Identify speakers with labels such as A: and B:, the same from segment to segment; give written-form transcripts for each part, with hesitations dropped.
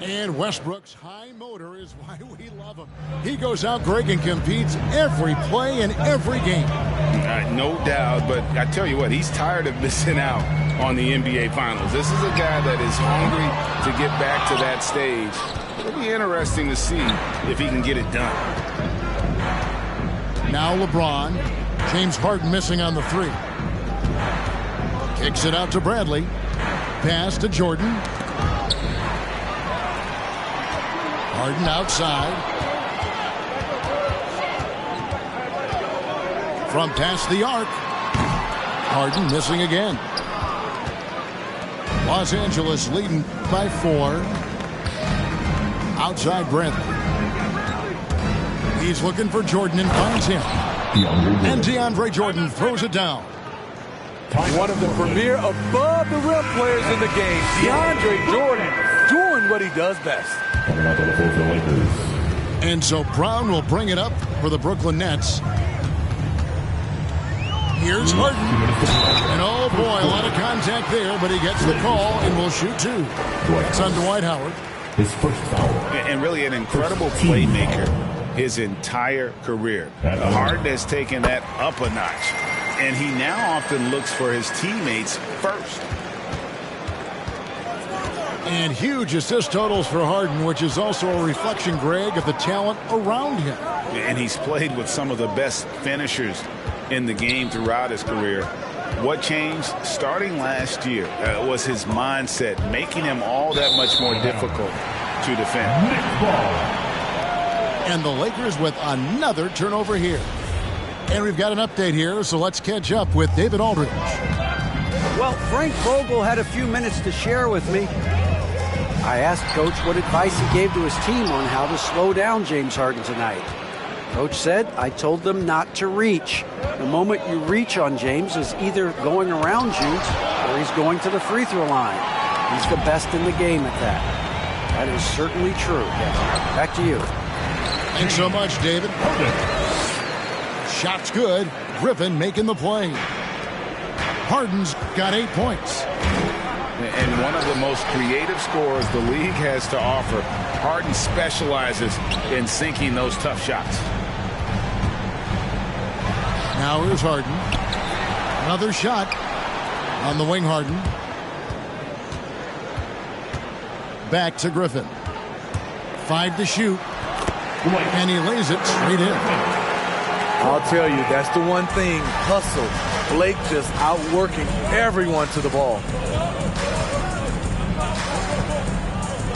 A: And Westbrook's high motor is why we love him. He goes out, Greg, and competes every play in every game.
B: No doubt, but I tell you what, he's tired of missing out on the NBA Finals. This is a guy that is hungry to get back to that stage. It'll be interesting to see if he can get it done.
A: Now LeBron. James Harden missing on the three. Kicks it out to Bradley. Pass to Jordan. Harden outside. From past the arc. Harden missing again. Los Angeles leading by 4. Outside Bradley. He's looking for Jordan and finds him. And DeAndre Jordan throws it down.
C: One of the premier above-the-rim players in the game, DeAndre Jordan, doing what he does best.
A: And so Brown will bring it up for the Brooklyn Nets. Here's Harden. And oh boy, a lot of contact there, but he gets the call and will shoot 2. It's on Dwight Howard.
D: His first foul.
B: And really an incredible playmaker his entire career. Harden has taken that up a notch. And he now often looks for his teammates first.
A: And huge assist totals for Harden, which is also a reflection, Greg, of the talent around him.
B: And he's played with some of the best finishers in the game throughout his career. What changed starting last year was his mindset, making him all that much more difficult to defend.
A: And the Lakers with another turnover here. And we've got an update here, so let's catch up with David Aldridge.
E: Well, Frank Vogel had a few minutes to share with me. I asked Coach what advice he gave to his team on how to slow down James Harden tonight. Coach said, I told them not to reach. The moment you reach on James is either going around you or he's going to the free throw line. He's the best in the game at that. That is certainly true. Back to you.
A: Thanks so much, David. Shot's good. Griffin making the play. Harden's got 8 points.
B: And one of the most creative scorers the league has to offer. Harden specializes in sinking those tough shots.
A: Now here's Harden. Another shot on the wing. Harden. Back to Griffin. 5 to shoot. And he lays it straight in.
C: I'll tell you, that's the one thing. Hustle. Blake just outworking everyone to the ball.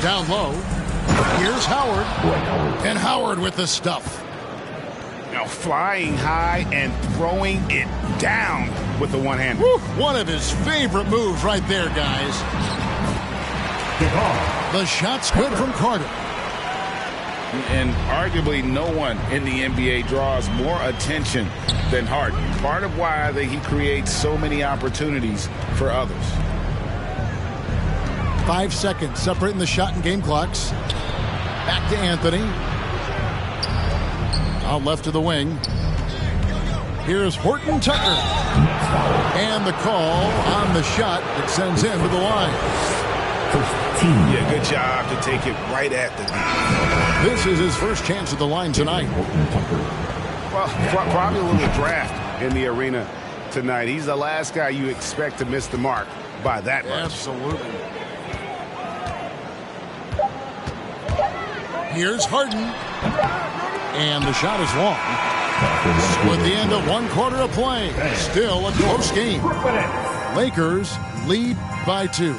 A: Down low. Here's Howard. And Howard with the stuff.
B: Now flying high and throwing it down with the one-hander.
A: One of his favorite moves right there, guys. The shot's good from Carter.
B: And arguably no one in the NBA draws more attention than Harden. Part of why he creates so many opportunities for others.
A: 5 seconds separating the shot and game clocks. Back to Anthony. Out left to the wing. Here's Horton Tucker. And the call on the shot that sends him to the line.
B: Yeah, good job to take it right at the knee.
A: This is his first chance at the line tonight.
F: Well, probably a little draft in the arena tonight. He's the last guy you expect to miss the mark by that much.
A: Absolutely. Here's Harden. And the shot is long. With the end of 1 quarter of play. Still a close game. Lakers lead by 2.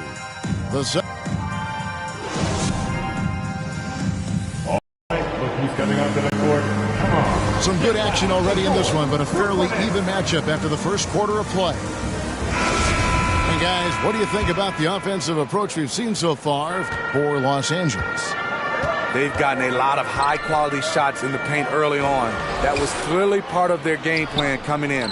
A: Some good action already in this one, but a fairly even matchup after the first quarter of play. And guys, what do you think about the offensive approach we've seen so far for Los Angeles?
C: They've gotten a lot of high-quality shots in the paint early on. That was clearly part of their game plan coming in.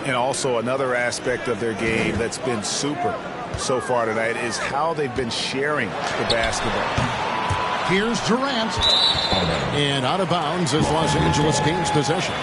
F: And also another aspect of their game that's been super so far tonight is how they've been sharing the basketball.
A: Here's Durant. And out of bounds as Los Angeles gains possession.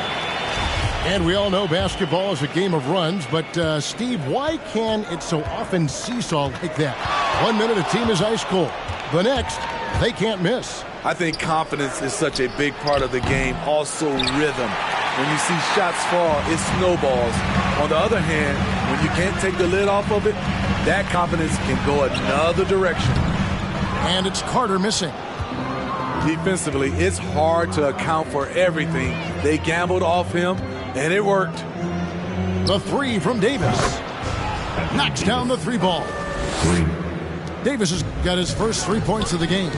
A: And we all know basketball is a game of runs, but Steve, why can it so often seesaw like that? 1 minute a team is ice cold. The next, they can't miss.
C: I think confidence is such a big part of the game. Also rhythm. When you see shots fall, it snowballs. On the other hand, when you can't take the lid off of it, that confidence can go another direction.
A: And it's Carter missing.
C: Defensively, it's hard to account for everything. They gambled off him, and it worked.
A: The three from Davis. Knocks down the three ball. Davis has got his first 3 points of the game.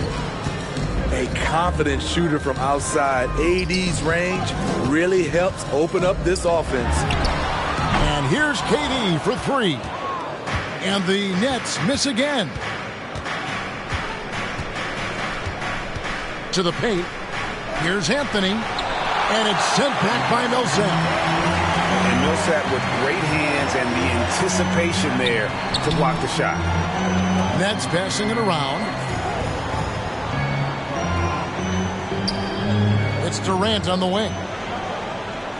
C: A confident shooter from outside AD's range really helps open up this offense.
A: And here's KD for three. And the Nets miss again. To the paint. Here's Anthony. And it's sent back by Millsap.
B: And Millsap with great hands and the anticipation there to block the shot.
A: Nets passing it around. It's Durant on the wing.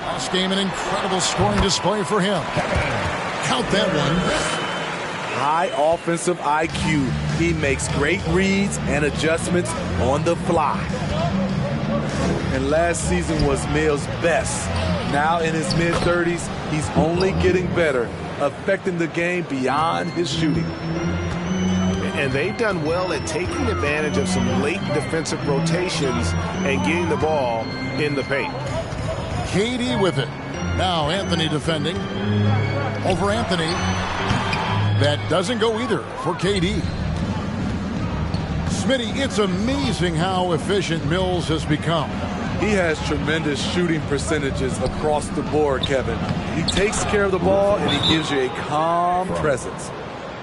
A: Last game, an incredible scoring display for him. Count that one.
C: High offensive IQ. He makes great reads and adjustments on the fly. And last season was Mill's best. Now in his mid-30s, he's only getting better, affecting the game beyond his shooting.
F: And they've done well at taking advantage of some late defensive rotations and getting the ball in the paint.
A: KD with it. Now Anthony defending. Over Anthony. That doesn't go either for KD. Smitty, it's amazing how efficient Mills has become.
C: He has tremendous shooting percentages across the board, Kevin. He takes care of the ball, and he gives you a calm presence.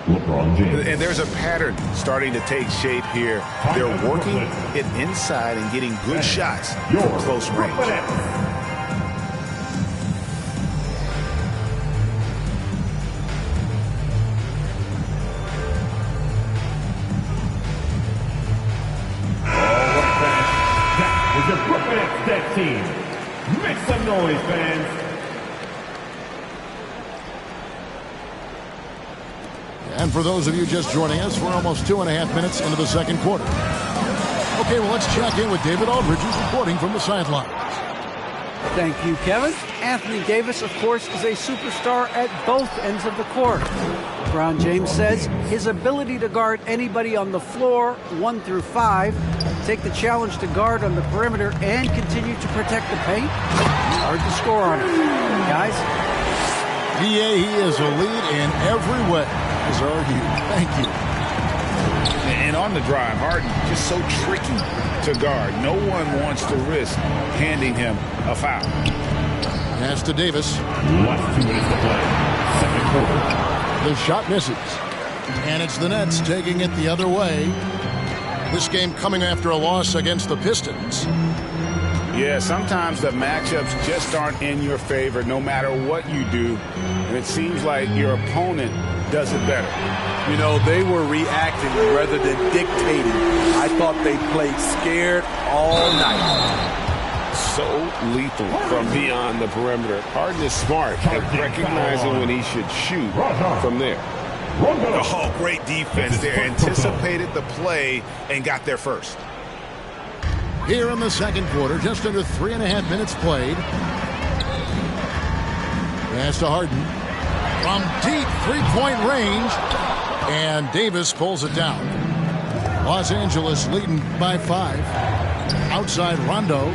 B: And there's a pattern starting to take shape here. They're working it inside and getting good shots from close range.
D: That is your Brooklyn Nets team. Make some noise, fans.
A: And for those of you just joining us, we're almost 2.5 minutes into the second quarter. Okay, well, let's check in with David Aldridge, who's reporting from the sidelines.
E: Thank you, Kevin. Anthony Davis, of course, is a superstar at both ends of the court. LeBron James says his ability to guard anybody on the floor, 1 through 5, take the challenge to guard on the perimeter and continue to protect the paint, hard to score on it. Guys?
A: Yeah, he is a lead in every way. As are you. Thank you.
B: And on the drive, Harden just so tricky to guard. No one wants to risk handing him a foul.
A: Pass to Davis.
D: Last 2 minutes to play. Second quarter.
A: The shot misses. And it's the Nets taking it the other way. This game coming after a loss against the Pistons.
B: Yeah, sometimes the matchups just aren't in your favor no matter what you do. And it seems like your opponent does it better.
C: You know, they were reacting rather than dictating. I thought they played scared all night.
F: So lethal from beyond the perimeter. Harden is smart at recognizing when he should shoot from there.
B: Oh, great defense there. Anticipated the play and got there first.
A: Here in the second quarter, just under 3.5 minutes played. Pass to Harden. From deep three-point range. And Davis pulls it down. Los Angeles leading by 5. Outside Rondo.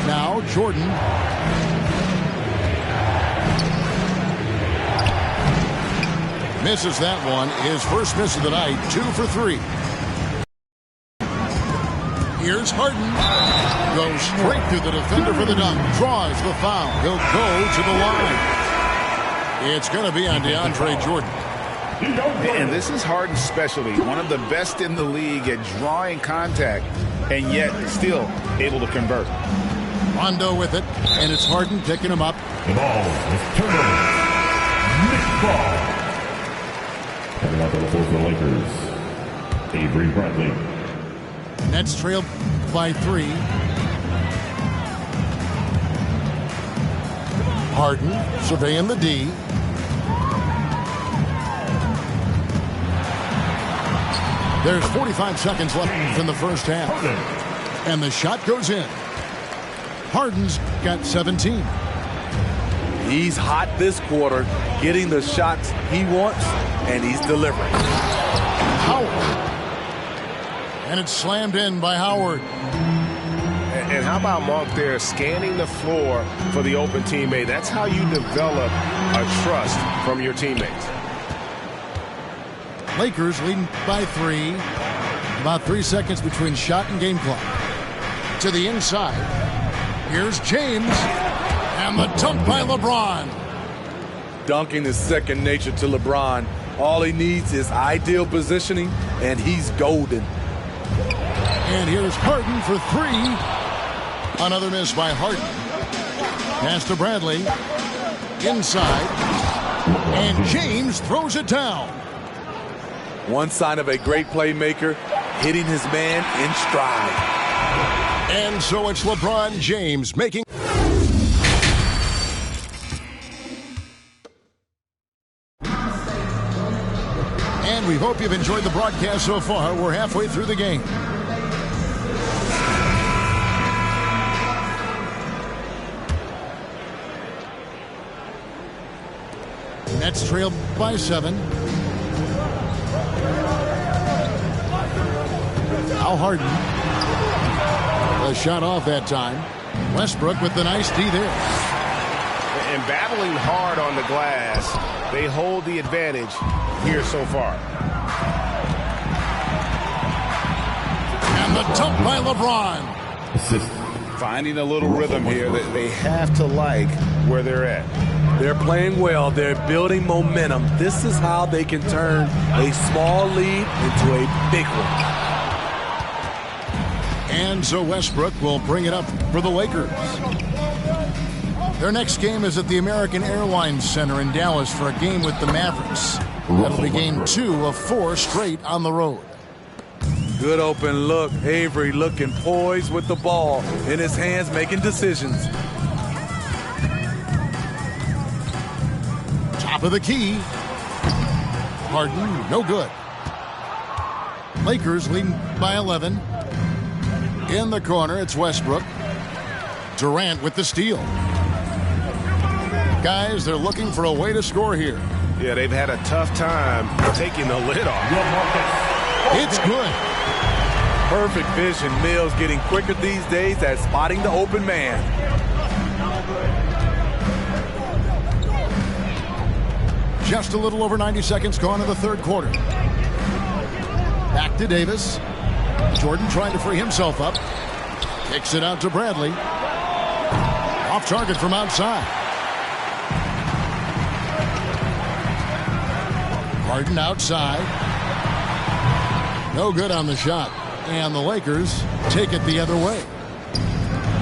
A: Now Jordan. Misses that one. His first miss of the night. 2 for 3. Here's Harden. Goes straight through the defender for the dunk. Draws the foul. He'll go to the line. It's going to be on DeAndre Jordan.
B: And this is Harden's specialty. One of the best in the league at drawing contact and yet still able to convert.
A: Rondo with it. And it's Harden picking him up.
D: The ball is turned over. Nick Ball. Coming out to the floor for the Lakers. Avery Bradley.
A: Nets trailed by 3. Harden surveying the D. There's 45 seconds left in the first half. And the shot goes in. Harden's got 17.
C: He's hot this quarter, getting the shots he wants, and he's delivering.
A: Howard. And it's slammed in by Howard.
F: And how about Monk there scanning the floor for the open teammate? That's how you develop a trust from your teammates.
A: Lakers leading by 3. About 3 seconds between shot and game clock. To the inside. Here's James. And the dunk by LeBron.
C: Dunking is second nature to LeBron. All he needs is ideal positioning, and he's golden.
A: And here's Harden for 3. Another miss by Harden. Pass to Bradley. Inside. And James throws it down.
C: One sign of a great playmaker, hitting his man in stride.
A: And so it's LeBron James making. And we hope you've enjoyed the broadcast so far. We're halfway through the game. Nets trail by 7. Now Harden. A shot off that time. Westbrook with the nice D there.
F: And battling hard on the glass, they hold the advantage here so far.
A: And the dunk by LeBron.
D: Assist.
B: Finding a little rhythm here that they have to like where they're at.
C: They're playing well. They're building momentum. This is how they can turn a small lead into a big one.
A: And so Westbrook will bring it up for the Lakers. Their next game is at the American Airlines Center in Dallas for a game with the Mavericks. That'll be game 2 of 4 straight on the road.
C: Good open look. Avery looking poised with the ball in his hands, making decisions.
A: Top of the key. Harden, no good. Lakers leading by 11. In the corner, it's Westbrook. Durant with the steal. Guys, they're looking for a way to score here.
F: Yeah, they've had a tough time taking the lid off.
A: It's good.
C: Perfect vision. Mills getting quicker these days at spotting the open man.
A: Just a little over 90 seconds gone in the third quarter. Back to Davis. Jordan trying to free himself up. Kicks it out to Bradley. Off target from outside. Harden outside. No good on the shot. And the Lakers take it the other way.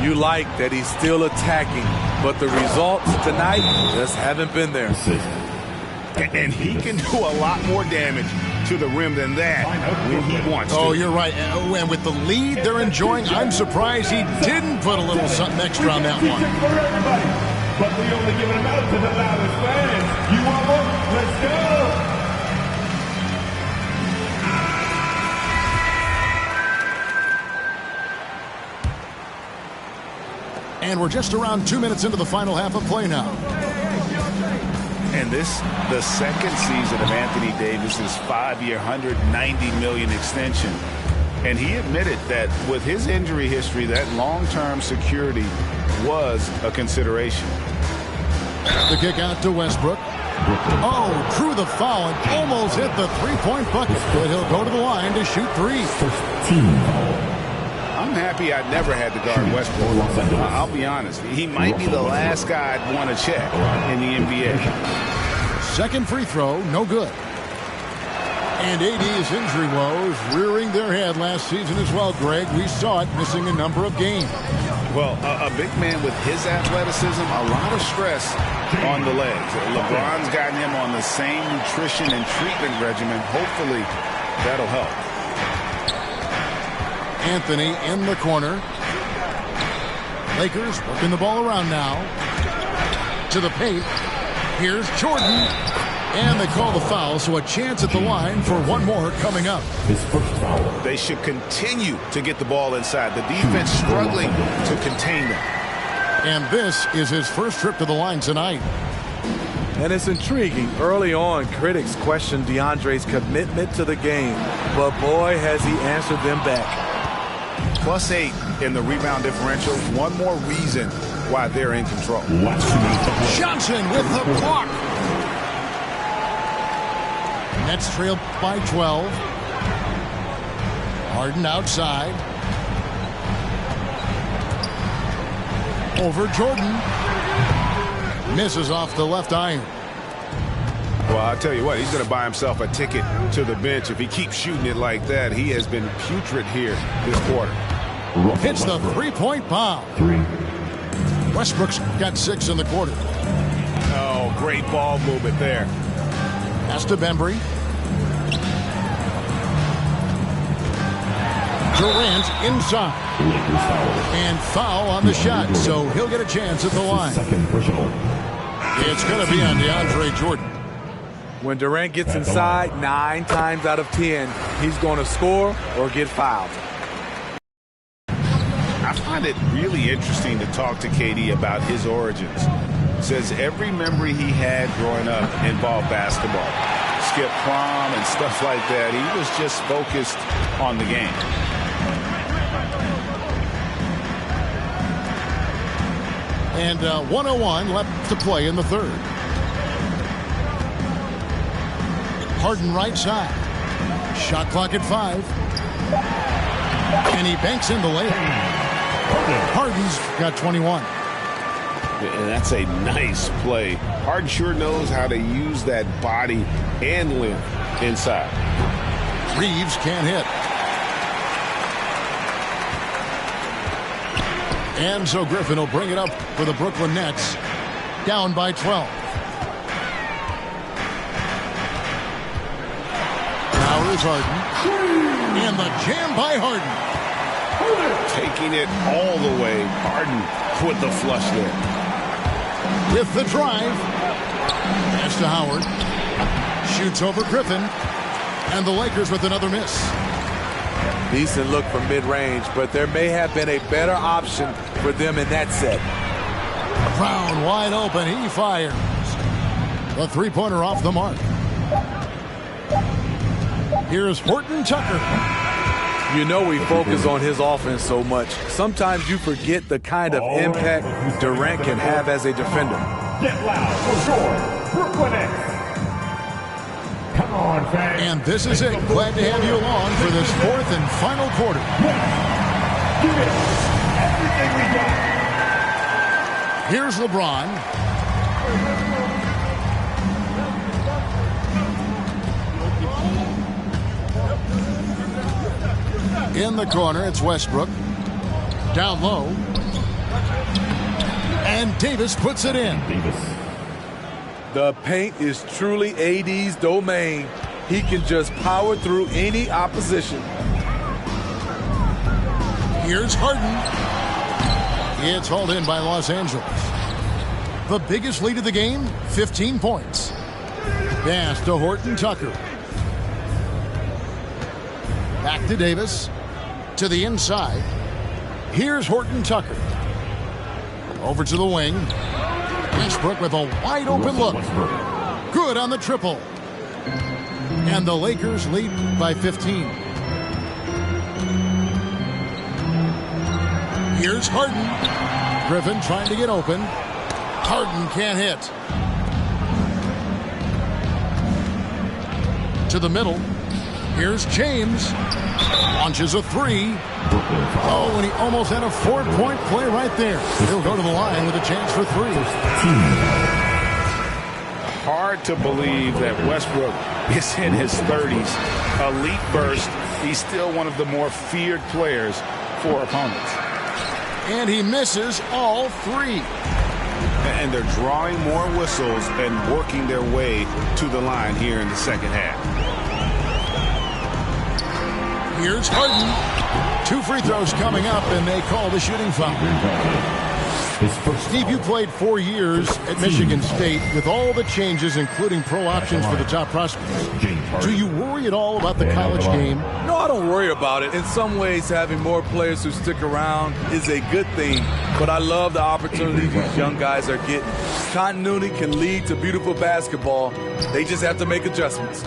C: You like that he's still attacking, but the results tonight just haven't been there.
B: And he can do a lot more damage to the rim than that when he wants to.
A: Oh, you're right. And with the lead they're enjoying, I'm surprised he didn't put a little something extra on that one.
D: But we only giving them out to the loudest fans. You want more? Let's go!
A: And we're just around 2 minutes into the final half of play now.
B: And this, the second season of Anthony Davis's 5-year, $190 million extension. And he admitted that with his injury history, that long-term security was a consideration.
A: The kick out to Westbrook. Oh, drew the foul and almost hit the three-point bucket. But he'll go to the line to shoot 3.
B: I'm happy I never had to guard Westbrook. I'll be honest. He might be the last guy I'd want to check in the NBA.
A: Second free throw, no good. And AD's injury woes rearing their head last season as well, Greg. We saw it missing a number of games.
B: Well, a big man with his athleticism, a lot of stress on the legs. LeBron's gotten him on the same nutrition and treatment regimen. Hopefully, that'll help.
A: Anthony in the corner. Lakers working the ball around now. To the paint. Here's Jordan. And they call the foul, so a chance at the line for one more coming up.
D: His first foul.
B: They should continue to get the ball inside. The defense struggling to contain them.
A: And this is his first trip to the line tonight.
C: And it's intriguing. Early on, critics questioned DeAndre's commitment to the game, but boy, has he answered them back.
B: +8 in the rebound differential. One more reason why they're in control.
A: Johnson with the block. Nets trail by 12. Harden outside. Over Jordan. Misses off the left iron.
F: Well, I'll tell you what, he's going to buy himself a ticket to the bench if he keeps shooting it like that. He has been putrid here this quarter.
A: Hits the three-point bomb. Westbrook's got 6 in the quarter.
F: Oh, great ball movement there.
A: Pass to Bembry. Durant inside. And foul on the shot, so he'll get a chance at the line.
D: Second personal.
A: It's going to be on DeAndre Jordan.
C: When Durant gets inside, 9 times out of 10, he's going to score or get fouled.
B: I find it really interesting to talk to KD about his origins. Says every memory he had growing up involved basketball. Skip prom and stuff like that. He was just focused on the game.
A: And 1:01 left to play in the third. Harden right side. Shot clock at 5. And he banks in the layup. Harden's got 21.
F: And that's a nice play. Harden sure knows how to use that body and length inside.
A: Reeves can't hit. And so Griffin will bring it up for the Brooklyn Nets. Down by 12. Now is Harden. And the jam by Harden.
F: Taking it all the way. Harden with the flush there.
A: With the drive. Pass to Howard. Shoots over Griffin. And the Lakers with another miss.
C: Decent look from mid-range, but there may have been a better option for them in that set.
A: Brown wide open. He fires. The three-pointer off the mark. Here's Horton Tucker.
C: You know we focus on his offense so much. Sometimes you forget the kind of impact Durant can have as a defender.
D: Get loud for sure. Brooklyn Nets. Come on, fans.
A: And this is it. Glad to have you along for this fourth and final quarter.
D: Give it everything we got.
A: Here's LeBron. In the corner, it's Westbrook. Down low. And Davis puts it in.
C: The paint is truly AD's domain. He can just power through any opposition.
A: Here's Harden. It's hauled in by Los Angeles. The biggest lead of the game, 15 points. Pass to Horton Tucker. Back to Davis. To the inside. Here's Horton Tucker. Over to the wing. Westbrook with a wide open look. Good on the triple. And the Lakers lead by 15. Here's Harden. Griffin trying to get open. Harden can't hit. To the middle. Here's James. Launches a 3. Oh, and he almost had a 4-point play right there. He'll go to the line with a chance for 3.
B: Hard to believe that Westbrook is in his 30s. Elite burst. He's still one of the more feared players for opponents.
A: And he misses all 3.
B: And they're drawing more whistles and working their way to the line here in the second half.
A: Here's Harden. 2 free throws coming up, and they call the shooting foul. Steve, you played 4 years at Michigan State with all the changes, including pro options for the top prospects. Do you worry at all about the college game?
C: No, I don't worry about it. In some ways, having more players who stick around is a good thing, but I love the opportunity these young guys are getting. Continuity can lead to beautiful basketball. They just have to make adjustments.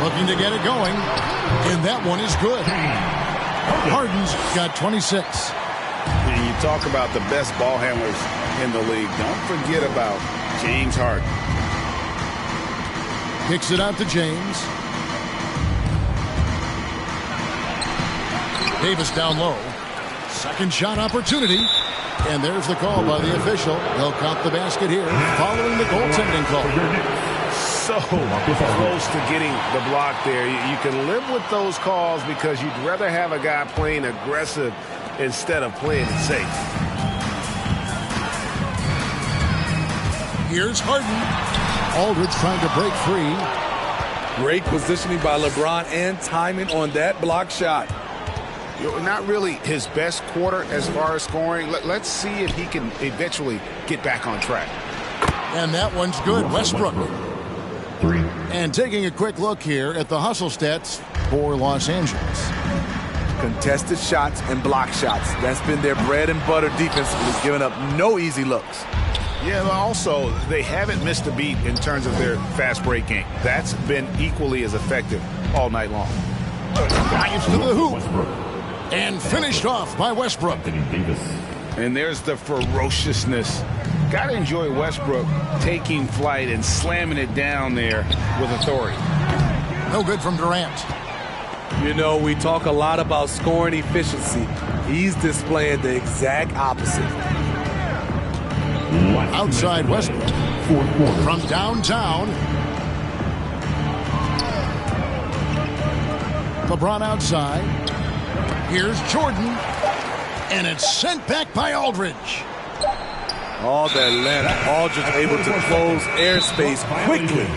A: Looking to get it going, and that one is good. Harden's got 26.
B: And you talk about the best ball handlers in the league. Don't forget about James Harden.
A: Kicks it out to James. Davis down low. Second shot opportunity. And there's the call by the official. They'll count the basket here following the goaltending call.
B: So close to getting the block there. You can live with those calls because you'd rather have a guy playing aggressive instead of playing it safe.
A: Here's Harden. Aldridge trying to break free.
C: Great positioning by LeBron and timing on that block shot.
B: Not really his best quarter as far as scoring. Let's see if he can eventually get back on track.
A: And that one's good. Westbrook.
D: 3.
A: And taking a quick look here at the hustle stats for Los Angeles.
C: Contested shots and block shots. That's been their bread and butter defensively, giving up no easy looks.
B: Yeah, but also, they haven't missed a beat in terms of their fast break game. That's been equally as effective all night long.
A: Drives to the hoop. And finished off by Westbrook.
B: And there's the ferociousness. Got to enjoy Westbrook taking flight and slamming it down there with authority.
A: No good from Durant.
C: You know, we talk a lot about scoring efficiency. He's displaying the exact opposite.
A: Outside Westbrook. From downtown. LeBron outside. Here's Jordan. And it's sent back by Aldridge.
C: All that length. Aldridge able to close airspace quickly.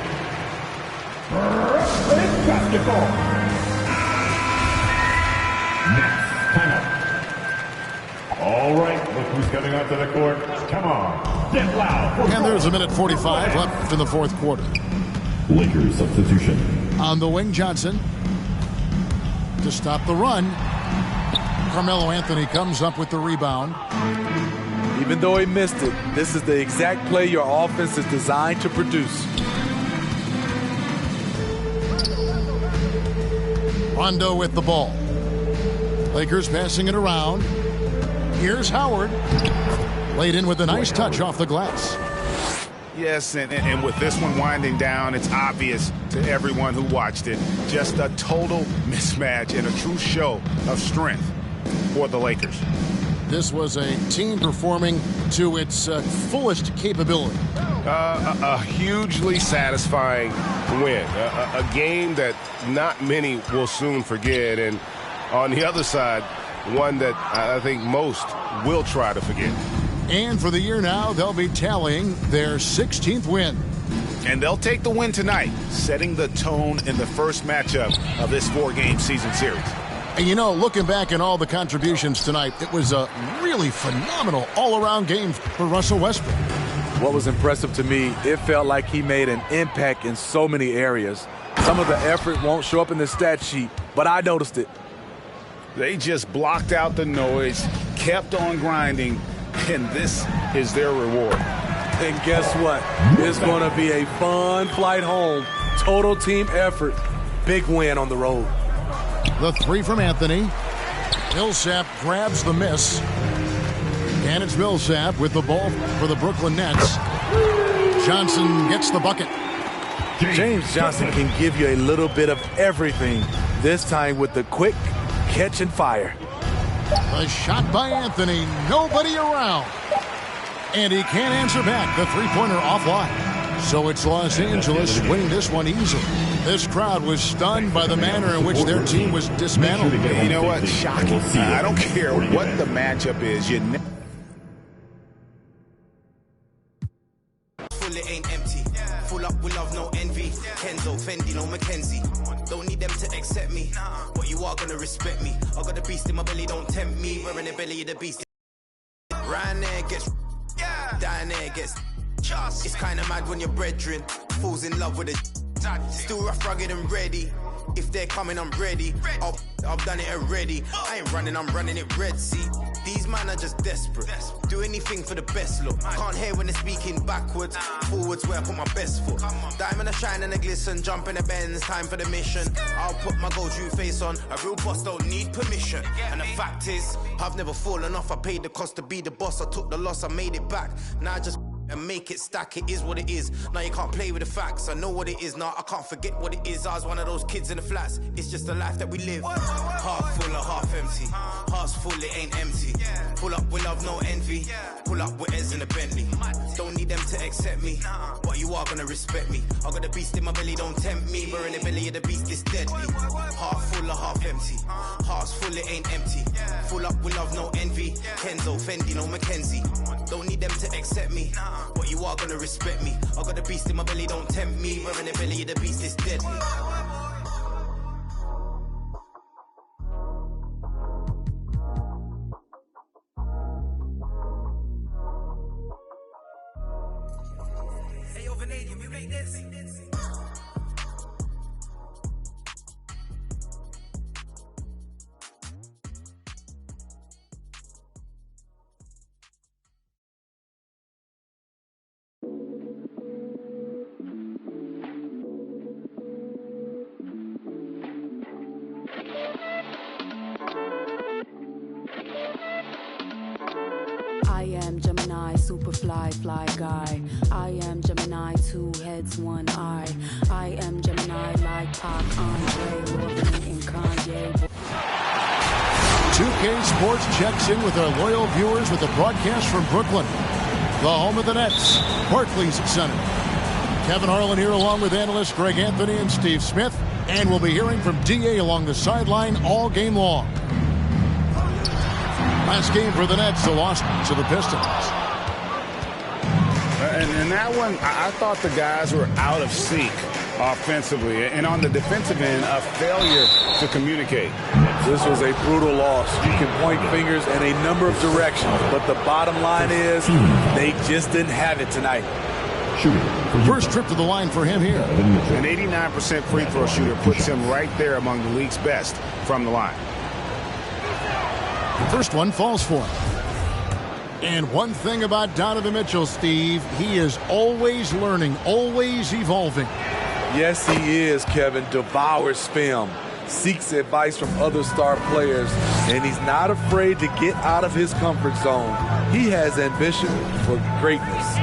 D: All right, look who's coming onto the court. Come on, get loud.
A: And there's a minute 45 left in the fourth quarter.
D: Lakers substitution.
A: On the wing, Johnson. To stop the run. Carmelo Anthony comes up with the rebound.
C: Even though he missed it, this is the exact play your offense is designed to produce.
A: Rondo with the ball. Lakers passing it around. Here's Howard. Laid in with a nice touch off the glass.
B: Yes, and with this one winding down, it's obvious to everyone who watched it. Just a total mismatch and a true show of strength for the Lakers.
A: This was a team performing to its fullest capability.
F: A hugely satisfying win. A game that not many will soon forget. And on the other side, one that I think most will try to forget.
A: And for the year now, they'll be tallying their 16th win.
B: And they'll take the win tonight, setting the tone in the first matchup of this 4-game season series.
A: And you know, looking back at all the contributions tonight, it was a really phenomenal all-around game for Russell Westbrook.
C: What was impressive to me, it felt like he made an impact in so many areas. Some of the effort won't show up in the stat sheet, but I noticed it.
B: They just blocked out the noise, kept on grinding, and this is their reward.
C: And guess what? It's going to be a fun flight home. Total team effort. Big win on the road.
A: The three from Anthony. Millsap grabs the miss. And it's Millsap with the ball for the Brooklyn Nets. Johnson gets the bucket.
C: James Johnson can give you a little bit of everything. This time with the quick catch and fire.
A: The shot by Anthony. Nobody around. And he can't answer back. The three-pointer offline. So it's Los Angeles winning this one easily. This crowd was stunned by the manner in which their team was dismantled.
B: You know what? Shocking. I don't care what the matchup is.
G: Full it ain't empty. Full up with love, no envy. Kenzo, Fendi, no Mackenzie. Don't need them to accept me, but you are gonna respect me. I got the beast in my belly, don't tempt me. Wearing the belly of the beast. Right there gets Down there gets just. It's kinda mad when your brethren falls in love with a still rough, rugged and ready. If they're coming, I'm ready. I've done it already. I ain't running, I'm running it red. See, these men are just desperate. Do anything for the best look. Can't hear when they're speaking backwards. Forwards where I put my best foot. Diamond a shine and a glisten. Jump in the Benz, time for the mission. I'll put my gold true face on. A real boss don't need permission. And the fact is, I've never fallen off. I paid the cost to be the boss. I took the loss, I made it back. Now I just and make it stack. It is what it is. Now you can't play with the facts. I know what it is. Now I can't forget what it is. I was one of those kids in the flats. It's just the life that we live. Half full or half empty. Heart's full, it ain't empty. Pull up with love, no envy. Pull up with Ez in a Bentley. Don't need them to accept me, but you are gonna respect me. I got a beast in my belly, don't tempt me. We're in the belly of the beast, it's deadly. Half full or half empty. Heart's full, it ain't empty. Full up with love, no envy. Kenzo, Fendi, no Mackenzie. Don't need them to accept me, but you are gonna respect me. I got a beast in my belly, don't tempt me. We're in the belly of the beast, it's deadly. Hey, yo, Vanadium, you make this.
H: I am Gemini, super fly guy. I am Gemini, 2 heads, 1 eye. I am Gemini like Pac, Andre, Lorraine, and Kanye.
A: 2K Sports checks in with our loyal viewers with a broadcast from Brooklyn, the home of the Nets, Barclays Center. Kevin Harlan here along with analysts Greg Anthony and Steve Smith, and we'll be hearing from DA along the sideline all game long. Last game for the Nets, a loss to the Pistons.
B: And that one, I thought the guys were out of sync offensively. And on the defensive end, a failure to communicate.
C: This was a brutal loss. You can point fingers in a number of directions, but the bottom line is they just didn't have it tonight.
A: First trip to the line for him here.
B: An 89% free throw shooter puts him right there among the league's best from the line.
A: First one falls for him. And one thing about Donovan Mitchell, Steve, he is always learning, always evolving.
C: Yes, he is, Kevin. Devours film, seeks advice from other star players, and he's not afraid to get out of his comfort zone. He has ambition for greatness.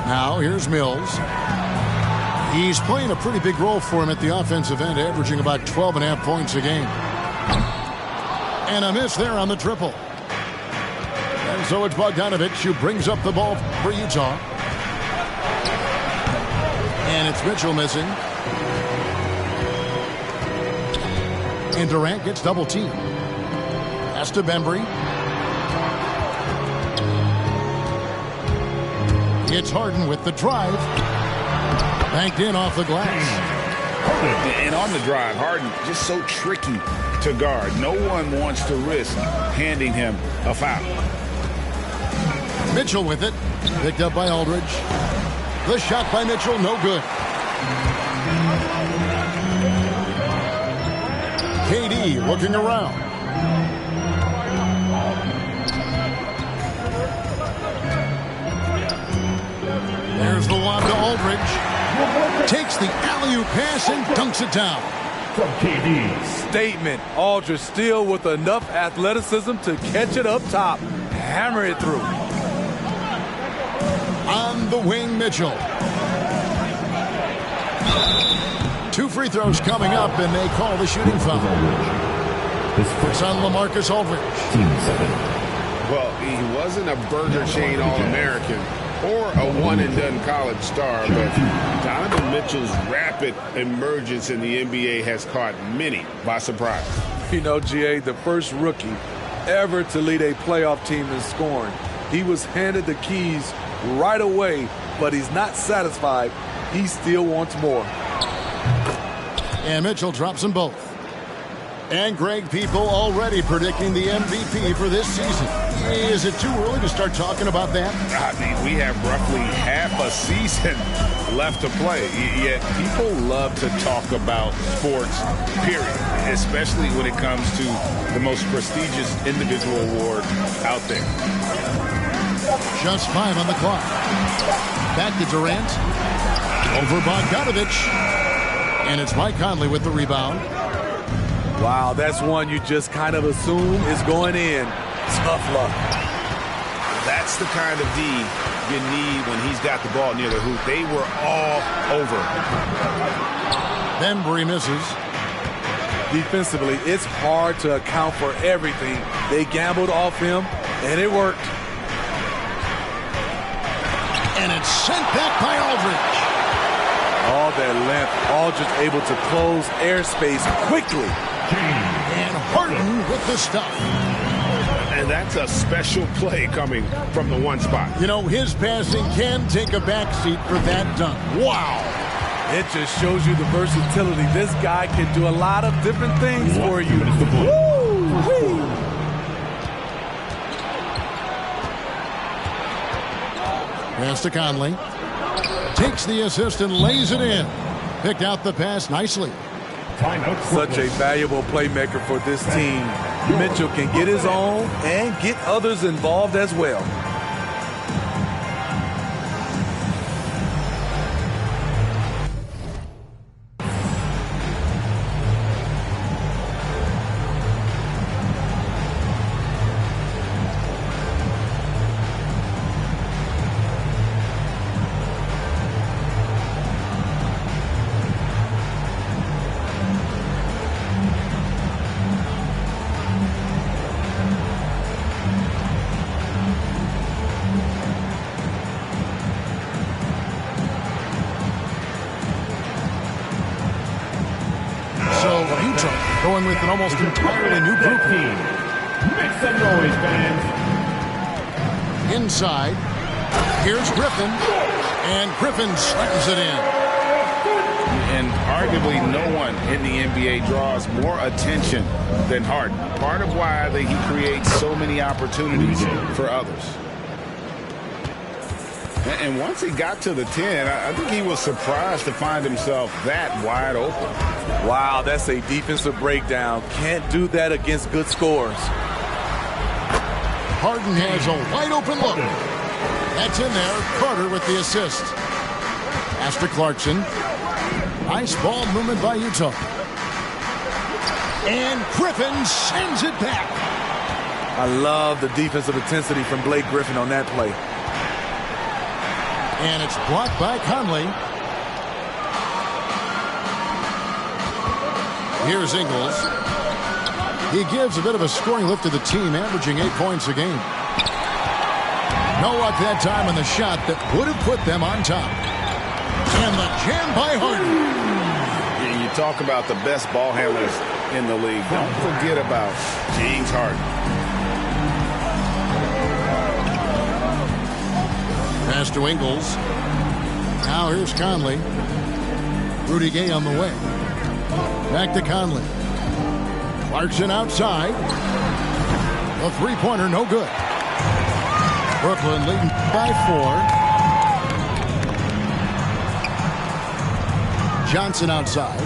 A: Now, here's Mills. He's playing a pretty big role for him at the offensive end, averaging about 12.5 points a game. And a miss there on the triple. And so it's Bogdanovich who brings up the ball for Utah. And it's Mitchell missing. And Durant gets double teamed. Pass to Bembry. It's Harden with the drive. Banked in off the glass.
B: And on the drive, Harden just so tricky to guard. No one wants to risk handing him a foul.
A: Mitchell with it. Picked up by Aldridge. The shot by Mitchell, no good. KD looking around. There's the lob to Aldridge. Takes the alley-oop pass and dunks it down.
D: From KD.
C: Statement. Aldridge still with enough athleticism to catch it up top. Hammer it through.
A: On the wing, Mitchell. 2 free throws coming up, and they call the shooting foul. It's on LaMarcus Aldridge.
B: Well, he wasn't a Burger Chain All-American or a one-and-done college star, but Donovan Mitchell's rapid emergence in the NBA has caught many by surprise.
C: You know, GA, the first rookie ever to lead a playoff team in scoring. He was handed the keys right away, but he's not satisfied. He still wants more.
A: And Mitchell drops them both. And Greg, people already predicting the MVP for this season. Is it too early to start talking about that?
B: I mean, we have roughly half a season left to play, yet people love to talk about sports, period, especially when it comes to the most prestigious individual award out there.
A: Just 5 on the clock. Back to Durant. Over Bogdanovich. And it's Mike Conley with the rebound.
C: Wow, that's one you just kind of assume is going in. Tough luck.
B: That's the kind of D you need when he's got the ball near the hoop. They were all over.
A: Bembry misses.
C: Defensively, it's hard to account for everything. They gambled off him, and it worked.
A: And it's sent back by Aldridge.
C: All that length, Aldridge able to close airspace quickly.
A: And Harden with the stuff.
B: And that's a special play coming from the one spot.
A: You know, his passing can take a backseat for that dunk. Wow.
C: It just shows you the versatility. This guy can do a lot of different things for you. Woo!
A: Pass to Conley. Takes the assist and lays it in. Picked out the pass nicely.
C: Such a valuable playmaker for this team. Mitchell can get his own and get others involved as well.
A: Going with an almost entirely new group.
D: Make some noise, fans.
A: Inside. Here's Griffin. And Griffin slams it in.
B: And arguably no one in the NBA draws more attention than Harden. Part of why he creates so many opportunities for others. And once he got to the 10, I think he was surprised to find himself that wide open.
C: Wow, that's a defensive breakdown. Can't do that against good scores.
A: Harden has a wide open look. That's in there. Carter with the assist. Pass to Clarkson. Nice ball movement by Utah. And Griffin sends it back.
C: I love the defensive intensity from Blake Griffin on that play.
A: And it's blocked by Conley. Here's Ingles. He gives a bit of a scoring lift to the team, averaging 8 points a game. No luck that time on the shot that would have put them on top. And the jam by Harden.
B: You talk about the best ball handlers in the league. Don't forget about James Harden.
A: Pass to Ingles. Now here's Conley. Rudy Gay on the way. Back to Conley. Clarkson outside. A three-pointer, no good. Brooklyn leading by 4. Johnson outside.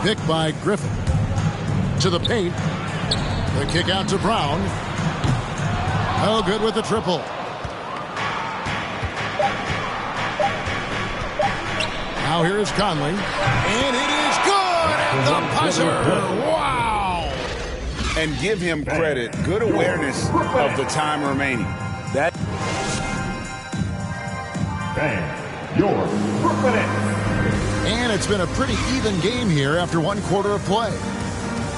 A: Picked by Griffin. To the paint. The kick out to Brown. No good with the triple. Now here is Conley. And it is good at the buzzer. Wow.
B: And give him credit. Good awareness of the time remaining.
C: That.
D: Fans, your Brooklyn Nets.
A: And it's been a pretty even game here after 1 quarter of play.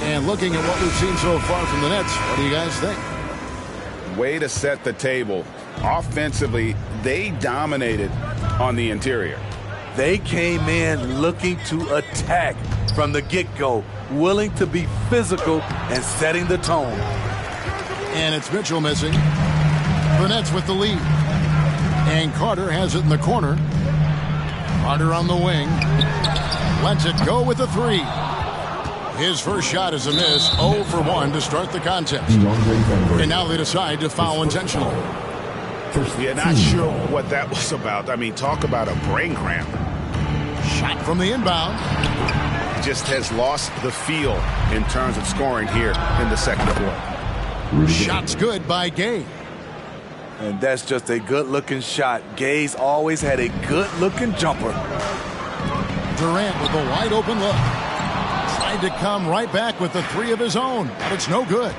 A: And looking at what we've seen so far from the Nets, what do you guys think?
B: Way to set the table. Offensively, they dominated on the interior.
C: They came in looking to attack from the get-go, willing to be physical and setting the tone.
A: And it's Mitchell missing. The Nets with the lead. And Carter has it in the corner. Carter on the wing. Lets it go with a 3. His first shot is a miss, 0 for 1 to start the contest. And now they decide to foul intentionally.
B: Yeah, not sure what that was about. I mean, talk about a brain cramp.
A: Shot from the inbound.
B: Just has lost the feel in terms of scoring here in the second quarter.
A: Shot's good by Gay.
C: And that's just a good-looking shot. Gay's always had a good-looking jumper.
A: Durant with a wide-open look. Tried to come right back with the three of his own, but it's no good.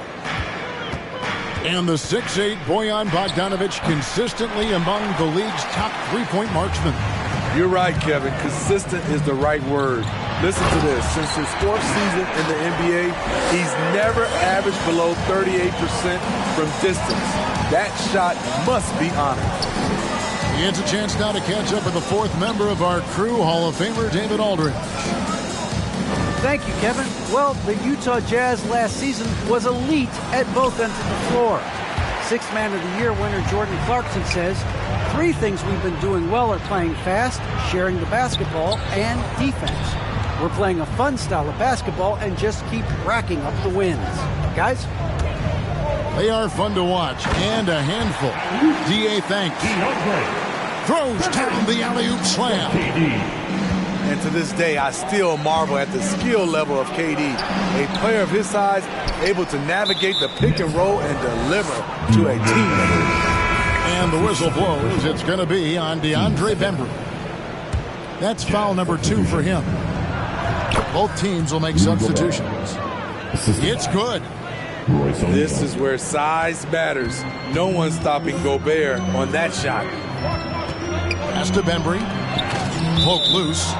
A: And the 6'8" Bojan Bogdanovic consistently among the league's top three-point marksmen.
C: You're right, Kevin. Consistent is the right word. Listen to this. Since his fourth season in the NBA, he's never averaged below 38% from distance. That shot must be honored.
A: He has a chance now to catch up with the fourth member of our crew, Hall of Famer David Aldridge.
E: Thank you, Kevin. Well, the Utah Jazz last season was elite at both ends of the floor. Sixth Man of the Year winner Jordan Clarkson says, 3 things we've been doing well are playing fast, sharing the basketball, and defense. We're playing a fun style of basketball and just keep racking up the wins. Guys?
A: They are fun to watch and a handful. D.A. thanks. Throws down the alley-oop slam.
C: And to this day, I still marvel at the skill level of KD. A player of his size, able to navigate the pick and roll and deliver to a teammate.
A: And the whistle blows. It's going to be on DeAndre Bembry. That's foul number 2 for him. Both teams will make substitutions. It's good.
C: This is where size matters. No one's stopping Gobert on that shot.
A: Pass to Bembry. Poke loose.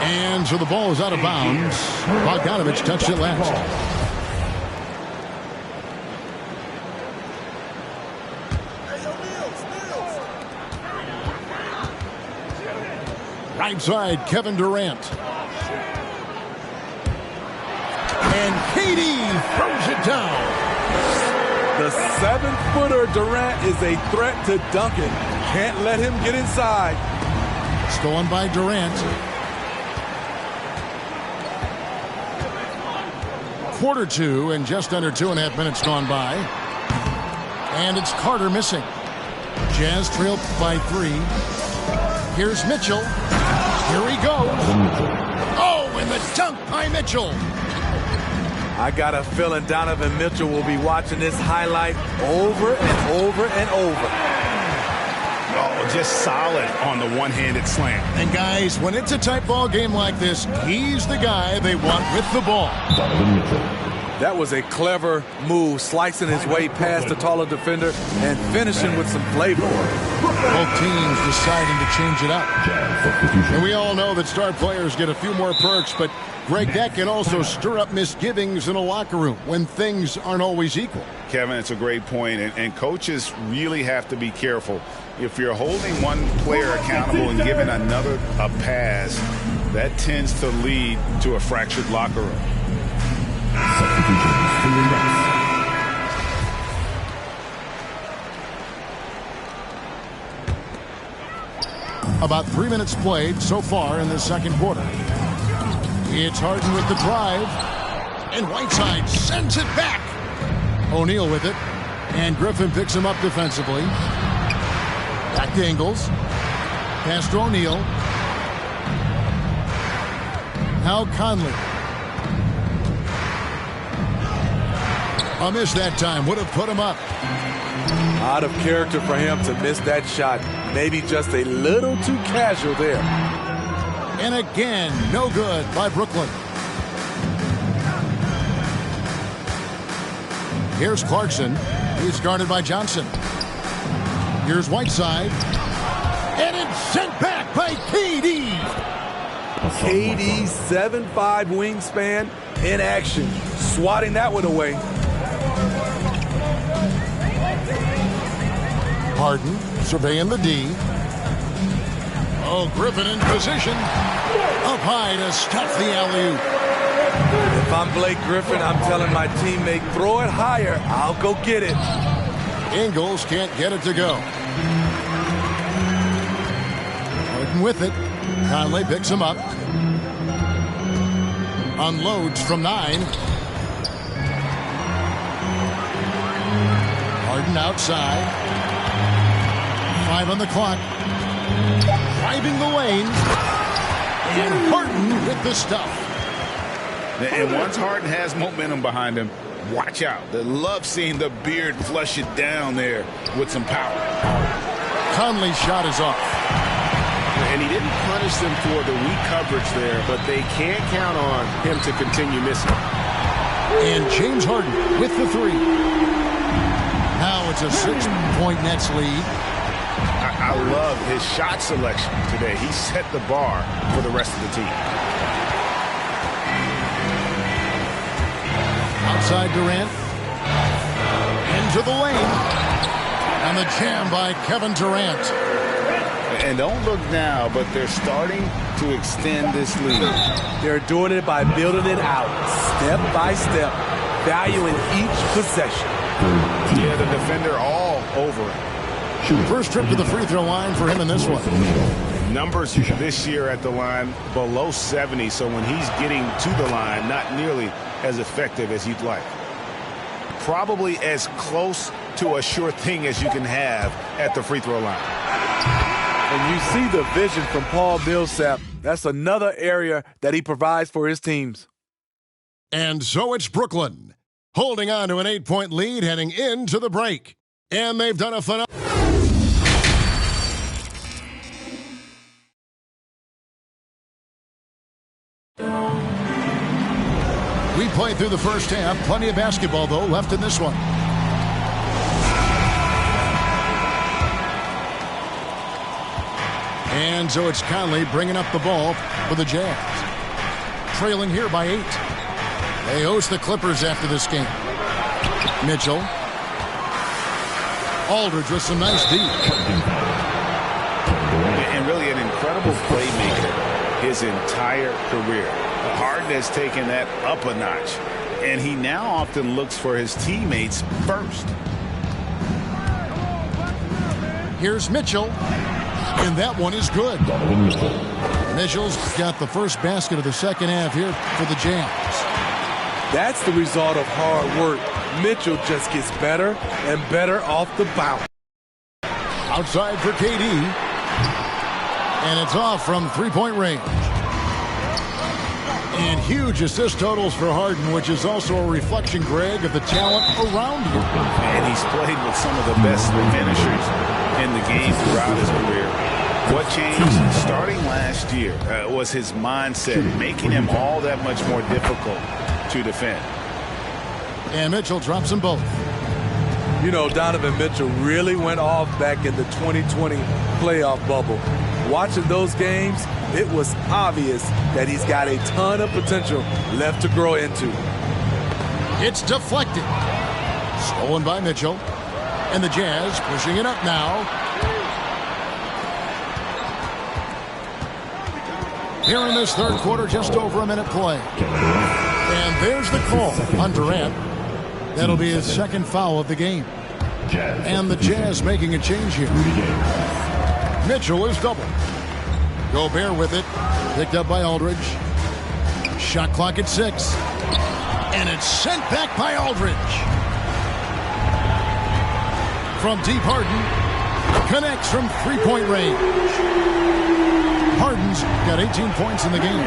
A: And so the ball is out of bounds. Bogdanovic touched it last. Right side, Kevin Durant. And KD throws it down.
C: The 7-footer Durant is a threat to Duncan. Can't let him get inside.
A: Stolen by Durant. Quarter 2 and just under 2.5 minutes gone by. And it's Carter missing. Jazz trailed by 3. Here's Mitchell. Here he goes. Oh, and the dunk by Mitchell.
C: I got a feeling Donovan Mitchell will be watching this highlight over and over and over.
B: Oh, just solid on the one-handed slam.
A: And guys, when it's a tight ball game like this, he's the guy they want with the ball.
C: That was a clever move, slicing his way past the taller defender and finishing with some flavor.
A: Both teams deciding to change it up. And we all know that star players get a few more perks, but Greg, that can also stir up misgivings in a locker room when things aren't always equal.
B: Kevin, it's a great point, and coaches really have to be careful. If you're holding one player accountable and giving another a pass, that tends to lead to a fractured locker room.
A: About 3 minutes played so far in the second quarter. It's Harden with the drive. And Whiteside sends it back. O'Neal with it. And Griffin picks him up defensively. Back to Ingles. Pass to O'Neal. Now Conley. A miss that time. Would have put him up.
C: Out of character for him to miss that shot. Maybe just a little too casual there.
A: And again, no good by Brooklyn. Here's Clarkson. He's guarded by Johnson. Here's Whiteside. And it's sent back by KD.
C: KD's 7'5" wingspan in action. Swatting that one away.
A: Harden surveying the D. Oh, Griffin in position. Up high to stuff the alley-oop.
C: If I'm Blake Griffin, I'm telling my teammate, throw it higher. I'll go get it.
A: Ingles can't get it to go. Harden with it. Conley picks him up. Unloads from 9. Harden outside. 5 on the clock. Driving the lane. And Harden with the stuff.
B: And once Harden has momentum behind him, watch out. They love seeing the beard flush it down there with some power.
A: Conley's shot is off.
F: And he didn't punish them for the weak coverage there, but they can't count on him to continue missing.
A: And James Harden with the 3. Now it's a 6-point Nets lead.
F: I love his shot selection today. He set the bar for the rest of the team.
A: Outside Durant. Into the lane. And the jam by Kevin Durant.
B: And don't look now, but they're starting to extend this lead.
C: They're doing it by building it out, step by step, valuing each possession.
B: Yeah, the defender all over it.
A: First trip to the free throw line for him in this one.
F: Numbers this year at the line below 70, so when he's getting to the line, not nearly as effective as you'd like. Probably as close to a sure thing as you can have at the free throw line.
C: And you see the vision from Paul Millsap. That's another area that he provides for his teams.
A: And so it's Brooklyn, holding on to an 8-point lead heading into the break. And they've done a phenomenal... We played through the first half. Plenty of basketball, though, left in this one. And so it's Conley bringing up the ball for the Jazz. Trailing here by 8. They host the Clippers after this game. Mitchell. Aldridge with some nice D.
B: And really an incredible playmaker his entire career. Harden has taken that up a notch. And he now often looks for his teammates first.
A: Here's Mitchell. And that one is good. Mitchell's got the first basket of the second half here for the Jazz.
C: That's the result of hard work. Mitchell just gets better and better off the bounce.
A: Outside for KD. And it's off from three-point range. And huge assist totals for Harden, which is also a reflection, Greg, of the talent around him.
B: And he's played with some of the best finishers in the game throughout his career. What changed starting last year was his mindset, making him all that much more difficult to defend.
A: And Mitchell drops them both.
C: You know, Donovan Mitchell really went off back in the 2020 playoff bubble. Watching those games, it was obvious that he's got a ton of potential left to grow into.
A: It's deflected. Stolen by Mitchell. And the Jazz pushing it up now. Here in this third quarter, just over a minute play. And there's the call on Durant. That'll be his second foul of the game. And the Jazz making a change here. Mitchell is double. Gobert with it. Picked up by Aldridge. Shot clock at 6. And it's sent back by Aldridge. From deep, Harden connects from three-point range. Harden's got 18 points in the game.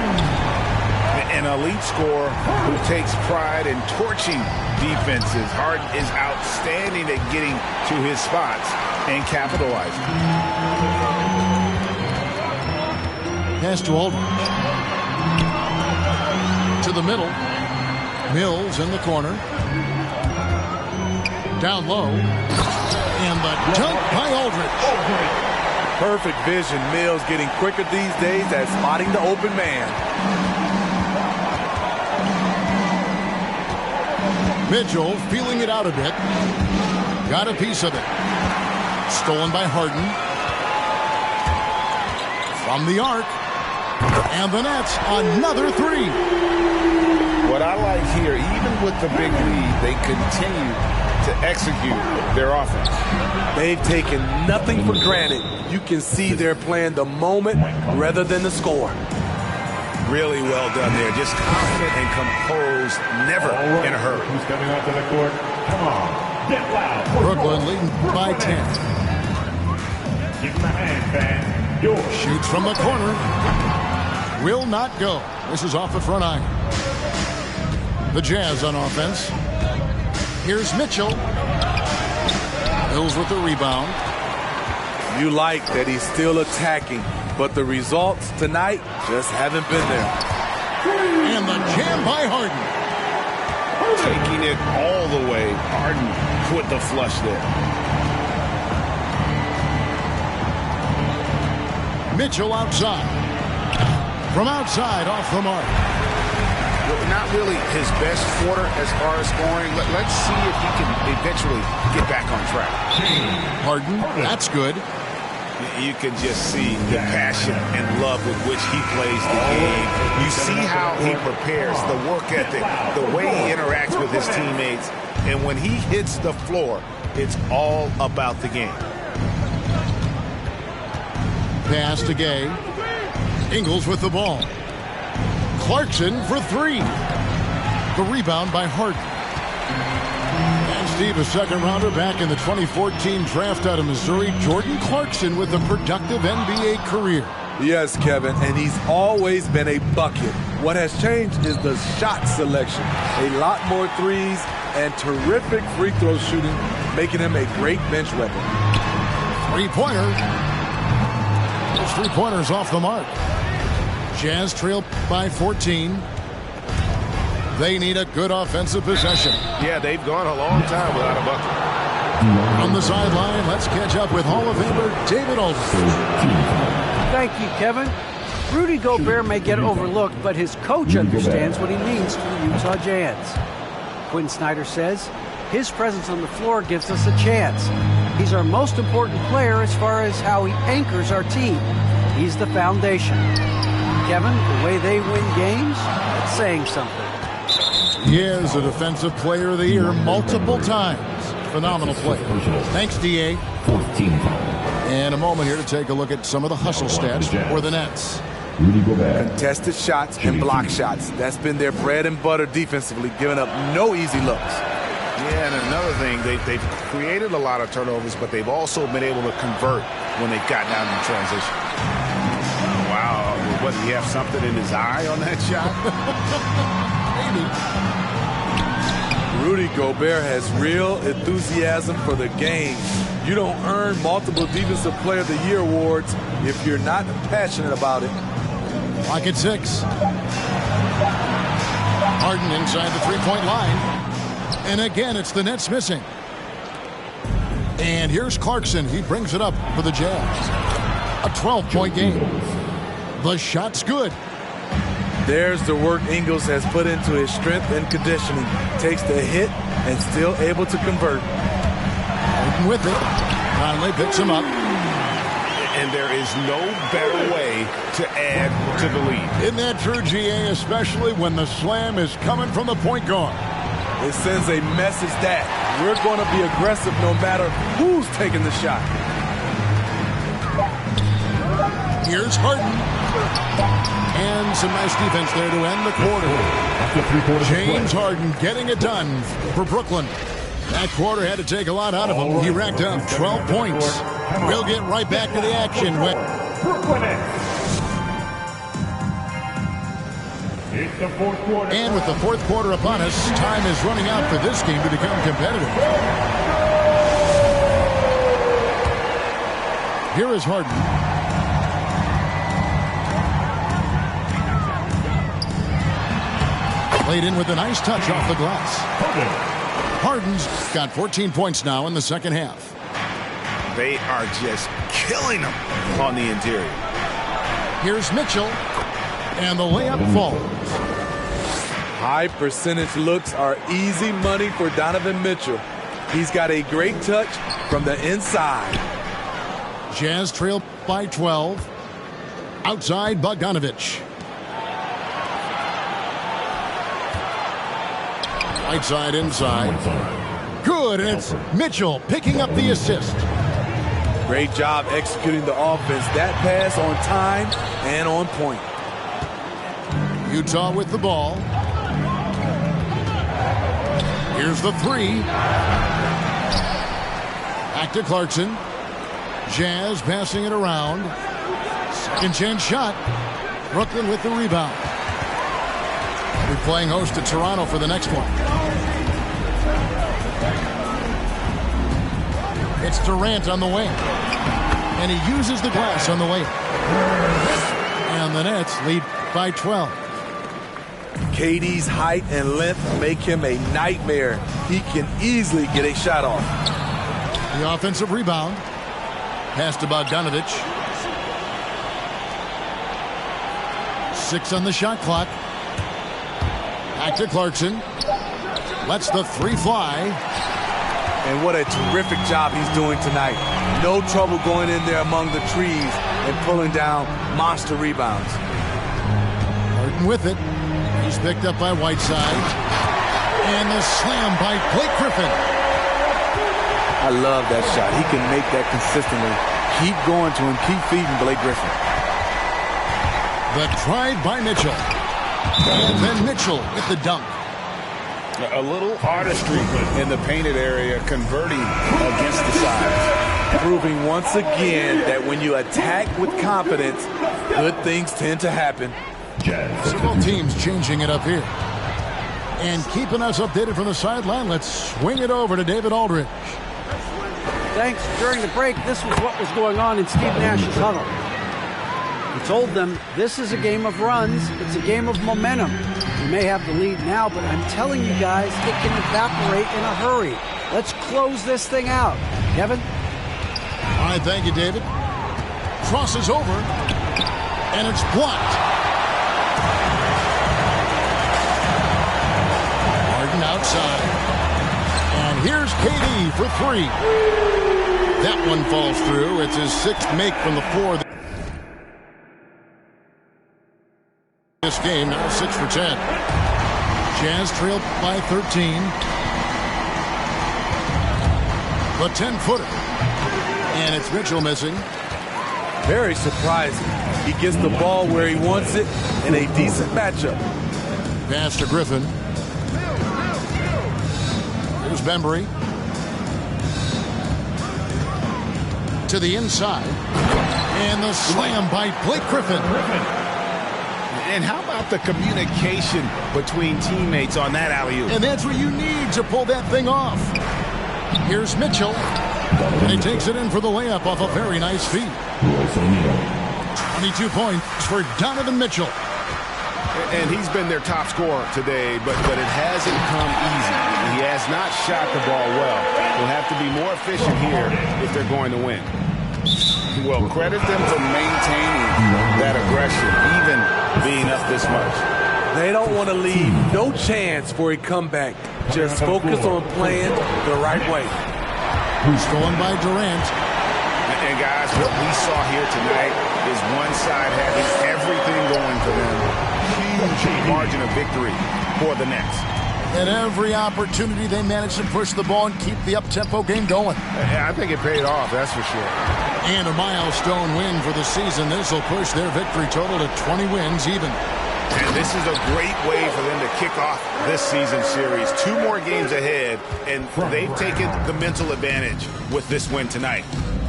B: An elite scorer who takes pride in torching defenses. Harden is outstanding at getting to his spots and capitalizing.
A: Pass to Aldridge. To the middle. Mills in the corner. Down low. And the dunk by Aldridge.
C: Perfect vision. Mills getting quicker these days at spotting the open man.
A: Mitchell feeling it out a bit. Got a piece of it. Stolen by Harden. From the arc. And the Nets, another three.
B: What I like here, even with the big lead, they continue to execute their offense.
C: They've taken nothing for granted. You can see they're playing the moment rather than the score.
B: Really well done there. Just confident and composed, never in a hurry.
D: Who's coming onto the court? Come on, get loud.
A: Brooklyn leading by 10.
D: Give him a hand, fan. Yours.
A: Shoots from the corner. Will not go. This is off the front iron. The Jazz on offense. Here's Mitchell. Hills with the rebound.
C: You like that he's still attacking, but the results tonight just haven't been there.
A: And the jam by Harden.
B: Taking it all the way. Harden with the flush there.
A: Mitchell outside. From outside, off the mark.
B: Not really his best quarter as far as scoring. Let's see if he can eventually get back on track.
A: Harden, that's good.
B: You can just see the passion and love with which he plays the game. You see how he prepares, the work ethic, the way he interacts with his teammates. And when he hits the floor, it's all about the game.
A: Pass to Gay. Ingles with the ball. Clarkson for three. The rebound by Harden. And Steve, a second-rounder back in the 2014 draft out of Missouri. Jordan Clarkson with a productive NBA career.
C: Yes, Kevin, and he's always been a bucket. What has changed is the shot selection. A lot more threes and terrific free throw shooting, making him a great bench weapon.
A: Three-pointer. Those three-pointers off the mark. Jazz trail by 14. They need a good offensive possession.
F: Yeah, they've gone a long time without a bucket.
A: On the sideline, let's catch up with Hall of Famer David Aldridge.
E: Thank you, Kevin. Rudy Gobert may get overlooked, but his coach understands what he means to the Utah Jazz. Quinn Snyder says, his presence on the floor gives us a chance. He's our most important player as far as how he anchors our team. He's the foundation. Kevin, the way they win games, that's saying something.
A: He is a Defensive Player of the Year multiple times. Phenomenal play. Thanks, D.A.
D: 14.
A: And a moment here to take a look at some of the hustle stats for the Nets.
C: Contested shots and block shots. That's been their bread and butter defensively, giving up no easy looks.
B: Yeah, and another thing, they've created a lot of turnovers, but they've also been able to convert when they've gotten out in transition. Wow, what, did he have something in his eye on that shot?
C: Rudy Gobert has real enthusiasm for the game. You don't earn multiple Defensive Player of the Year awards if you're not passionate about it.
A: Clock at 6. Harden inside the three-point line. And again, it's the Nets missing. And here's Clarkson. He brings it up for the Jazz. A 12-point game. The shot's good.
C: There's the work Ingles has put into his strength and conditioning. Takes the hit and still able to convert.
A: Harden with it. Conley picks him up.
B: And there is no better way to add to the lead.
A: Isn't that true, GA? Especially when the slam is coming from the point guard.
C: It sends a message that we're going to be aggressive no matter who's taking the shot.
A: Here's Harden. And some nice defense there to end the quarter. James Harden getting it done for Brooklyn. That quarter had to take a lot out of him. He racked up 12 points. We'll get right back to the action with
D: It's the fourth quarter.
A: And with the fourth quarter upon us, time is running out for this game to become competitive. Here is Harden. Played in with a nice touch off the glass. Harden's got 14 points now in the second half.
B: They are just killing them on the interior.
A: Here's Mitchell. And the layup falls.
C: High percentage looks are easy money for Donovan Mitchell. He's got a great touch from the inside.
A: Jazz trail by 12. Outside Bogdanovich. Right side inside. Good, and it's Mitchell picking up the assist.
C: Great job executing the offense. That pass on time and on point.
A: Utah with the ball. Here's the three. Back to Clarkson. Jazz passing it around. Second chance shot. Brooklyn with the rebound. We're playing host to Toronto for the next one. It's Durant on the wing. And he uses the glass on the way. And the Nets lead by 12.
C: KD's height and length make him a nightmare. He can easily get a shot off.
A: The offensive rebound. Pass to Bogdanovic. 6 on the shot clock. Back to Clarkson. Lets the three fly.
C: And what a terrific job he's doing tonight. No trouble going in there among the trees and pulling down monster rebounds.
A: Harden with it. He's picked up by Whiteside. And the slam by Blake Griffin.
C: I love that shot. He can make that consistently. Keep going to him. Keep feeding Blake Griffin.
A: The drive by Mitchell. And then Mitchell with the dunk.
B: A little artistry in the painted area, converting against the sides.
C: Proving once again that when you attack with confidence, good things tend to happen.
A: Several teams changing it up here. And keeping us updated from the sideline, let's swing it over to David Aldridge.
E: Thanks. During the break, this was what was going on in Steve Nash's huddle. He told them, this is a game of runs. It's a game of momentum. We may have the lead now, but I'm telling you guys, it can evaporate in a hurry. Let's close this thing out. Kevin?
A: All right, thank you, David. Crosses over, and it's blocked. Harden outside. And here's KD for three. That one falls through. It's his sixth make from the floor. This game now 6 for 10. Jazz trailed by 13. The 10-footer. And it's Mitchell missing.
C: Very surprising. He gets the ball where he wants it in a decent matchup.
A: Pass to Griffin. Here's Bembry. To the inside. And the slam by Blake Griffin.
B: And how about the communication between teammates on that alley-oop?
A: And that's what you need to pull that thing off. Here's Mitchell. And he takes it in for the layup off a very nice feed. 22 points for Donovan Mitchell.
B: And he's been their top scorer today, but it hasn't come easy. He has not shot the ball well. They'll have to be more efficient here if they're going to win. Well, credit them for maintaining that aggression, even being up this much.
C: They don't want to leave no chance for a comeback. Just focus on playing the right way.
A: Stolen by Durant.
B: And guys, what we saw here tonight is one side having everything going for them. Huge margin of victory for the Nets.
A: At every opportunity, they managed to push the ball and keep the up-tempo game going.
F: I think it paid off, that's for sure.
A: And a milestone win for the season. This will push their victory total to 20 wins even.
B: And this is a great way for them to kick off this season series. 2 more games ahead, and they've taken the mental advantage with this win tonight.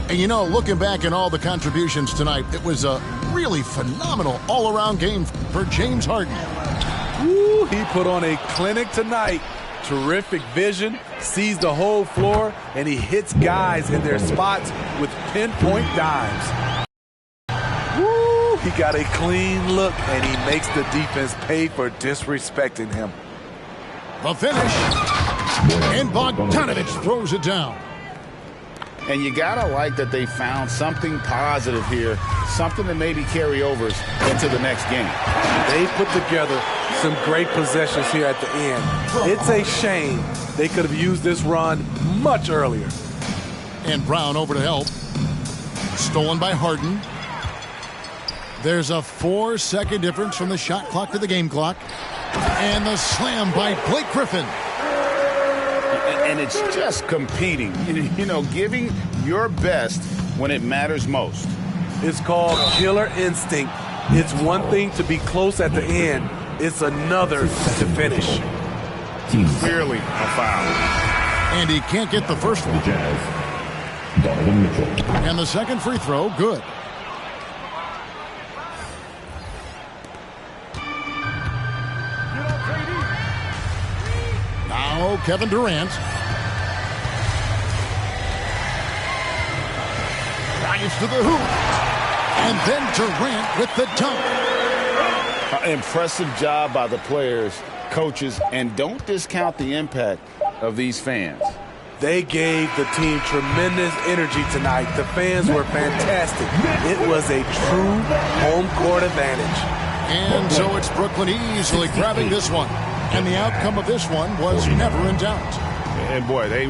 A: And you know, looking back at all the contributions tonight, it was a really phenomenal all-around game for James Harden.
C: Ooh, he put on a clinic tonight. Terrific vision, sees the whole floor, and he hits guys in their spots with pinpoint dimes. Woo, he got a clean look, and he makes the defense pay for disrespecting him.
A: The finish, and Bogdanovic throws it down.
B: And you gotta like that they found something positive here, something that maybe carry overs into the next game.
C: They put together some great possessions here at the end. It's a shame they could have used this run much earlier.
A: And Brown over to help. Stolen by Harden. There's a 4-second difference from the shot clock to the game clock. And the slam by Blake Griffin.
B: And it's just competing, you know, giving your best when it matters most.
C: It's called killer instinct. It's one thing to be close at the end. It's another to finish.
F: Clearly a foul.
A: And he can't get the first one.
D: Jazz, Donovan Mitchell.
A: And the second free throw, good. Now Kevin Durant. Drives to the hoop. And then Durant with the dunk.
B: Impressive job by the players, coaches, and don't discount the impact of these fans.
C: They gave the team tremendous energy tonight. The fans were fantastic. It was a true home court advantage.
A: And so it's Brooklyn easily grabbing this one. And the outcome of this one was never in doubt.
F: And boy, they